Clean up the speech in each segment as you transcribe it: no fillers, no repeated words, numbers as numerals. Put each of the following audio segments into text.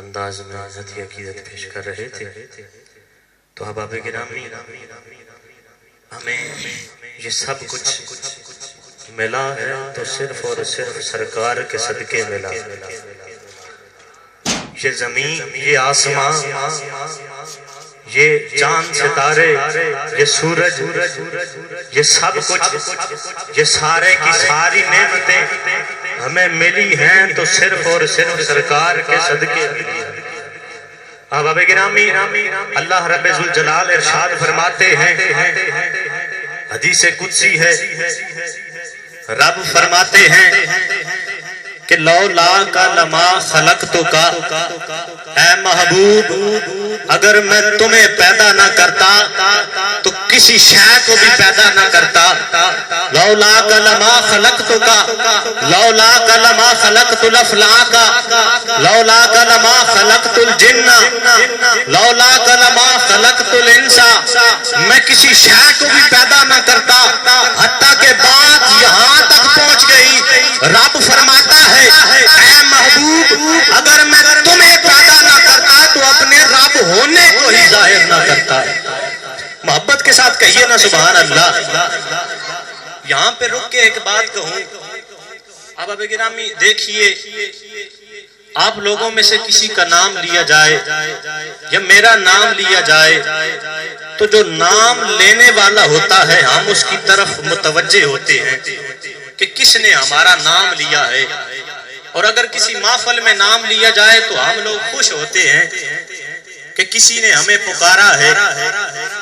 انداز میں ذاتی عقیدت پیش کر رہے تھے تو احباب گرامی ہمیں یہ سب کچھ ملا ہے تو صرف اور صرف سرکار کے صدقے ملا. یہ زمین، یہ آسمان، یہ چاند ستارے، یہ سورج، یہ سب کچھ، یہ سارے کی ساری نعمتیں ہمیں ملی ہیں تو صرف اور صرف سرکار کے صدقے ملی ہیں. احباب گرامی اللہ رب ذوالجلال ارشاد فرماتے ہیں، حدیث قدسی ہے، رب فرماتے ہیں کہ لولا کا لما خلقتک، اے محبوب اگر میں تمہیں پیدا نہ کرتا تو کسی شے کو بھی پیدا نہ کرتا. لولا کا لما خلقتک، لولا کا لما خلقت الافلاک، لولا کا لما خلقت الجن، لولا کا لما خلقت الانس. میں کسی شے کو بھی پیدا نہ کرتا. حتیٰ کہ بات یہاں تک پہنچ گئی، رب فرماتا ہے اے محبوب اگر میں تمہیں پیدا نہ کرتا تو اپنے رب ہونے کو ہی ظاہر نہ کرتا. محبت کے ساتھ کہیے نا سبحان اللہ. یہاں پہ رک کے ایک بات کہوں، احباب گرامی دیکھیے، آپ لوگوں میں سے کسی کا نام لیا جائے یا میرا نام لیا جائے تو جو نام لینے والا ہوتا ہے ہم اس کی طرف متوجہ ہوتے ہیں کہ کس نے ہمارا نام لیا ہے. اور اگر کسی محفل میں نام لیا جائے تو ہم لوگ خوش ہوتے ہیں کہ کسی نے ہمیں پکارا ہے.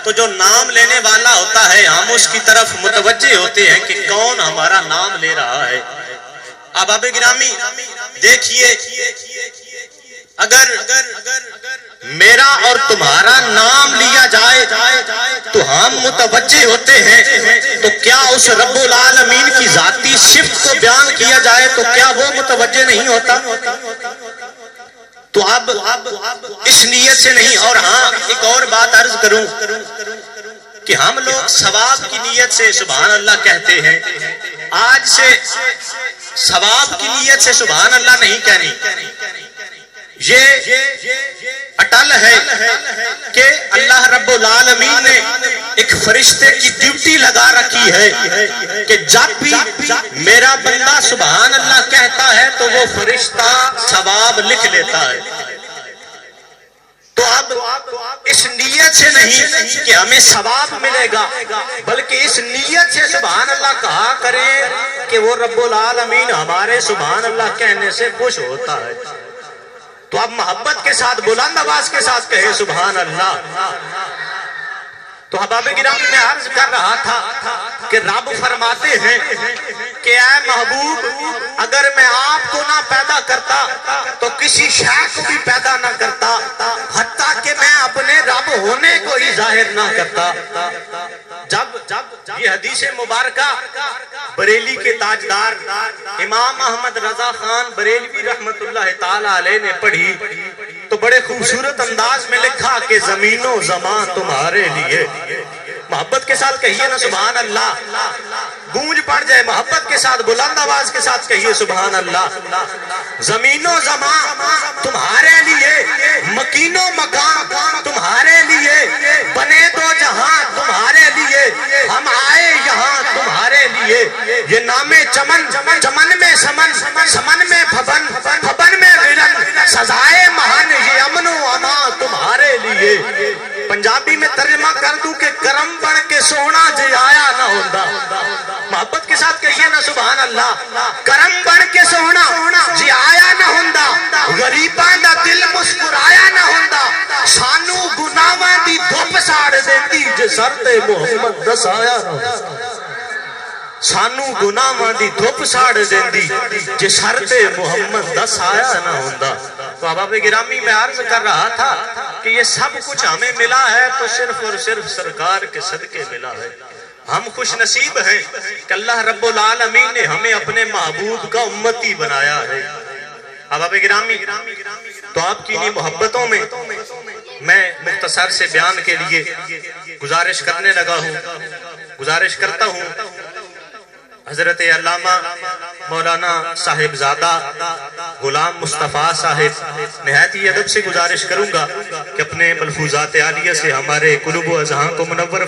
تو جو نام لینے والا ہوتا ہے ہم اس کی طرف متوجہ ہوتے ہیں کہ کون ہمارا نام لے رہا ہے. احباب گرامی دیکھیے، اگر میرا اور تمہارا نام لیا جائے تو ہم متوجہ ہوتے ہیں، تو کیا اس رب العالمین کی ذاتی صفت کو بیان کیا جائے تو کیا وہ متوجہ نہیں ہوتا؟ تو اب اس نیت سے نہیں. اور ہاں ایک اور بات عرض کروں کہ ہم لوگ ثواب کی نیت سے سبحان اللہ کہتے ہیں. آج سے ثواب کی نیت سے سبحان اللہ نہیں کہنی. یہ اٹل ہے کہ اللہ رب العالمین نے ایک فرشتے کی ڈیوٹی لگا رکھی ہے کہ جب بھی میرا بندہ سبحان اللہ کہتا ہے تو وہ فرشتہ ثواب لکھ لیتا ہے. تو اب اس نیت سے نہیں کہ ہمیں ثواب ملے گا، بلکہ اس نیت سے سبحان اللہ کہا کریں کہ وہ رب العالمین ہمارے سبحان اللہ کہنے سے خوش ہوتا ہے. تو اب محبت کے ساتھ بلند آواز کے ساتھ کہے سبحان اللہ. تو احباب گرامی میں عرض کر رہا تھا کہ رب فرماتے ہیں کہ اے محبوب اگر میں آپ کو نہ پیدا کرتا تو کسی شے کو بھی پیدا نہ کرتا، حتیٰ کہ میں اپنے رب ہونے کو ہی ظاہر نہ کرتا. جب یہ حدیث مبارکہ بریلی کے تاجدار امام احمد رضا خان بریلوی رحمت اللہ تعالی علیہ نے پڑھی تو بڑے خوبصورت انداز میں لکھا کہ زمین و زمان تمہارے لیے. محبت کے ساتھ کہیے نا سبحان اللہ، گونج پڑ جائے. محبت کے ساتھ بلند آواز کے ساتھ کہیے سبحان اللہ. زمین و زمان تمہارے لیے، مکین و مکان تمہارے لیے، بنے دو جہاں تمہارے لیے، ہم آئے یہاں تمہارے لیے. یہ نام چمن، چمن میں سمن، سمن میں بھبن، بھبن میں غرن، سزائے مہن یہ امن و امان تمہارے لیے. پنجابی میں ترجمہ کر دوں کہ کرم بن کے سونا جی آیا نہ ہوندا. محبت کے ساتھ کہیے نا سبحان اللہ. کرم بن کے سونا جی آیا نہ ہوندا، غریباں دا دل مسکرایا نہ ہوندا، سانو گناہاں دی دھوپ ساڑ دیندی جے سر تے محمد دس آیا نہ ہوندا. سانو گناہاں دی دھوپ ساڑ دیندی جے سر تے محمد دس آیا نہ ہوندا. تو احباب گرامی میں عرض کر رہا تھا کہ یہ سب کچھ ہمیں ملا ہے تو صرف اور صرف سرکار کے صدقے ملا ہے. ہم خوش نصیب ہیں کہ اللہ رب العالمین نے ہمیں اپنے محبوب کا امتی بنایا ہے. احباب گرامی تو آپ کی انہی محبتوں میں میں مختصر سے بیان کے لیے گزارش کرنے لگا ہوں، گزارش کرتا ہوں. حضرت علامہ مولانا صاحب زادہ غلام مصطفیٰ صاحب، نہایت ہی ادب سے گزارش کروں گا کہ اپنے ملفوظات عالیہ سے ہمارے قلوب و اذہان کو منور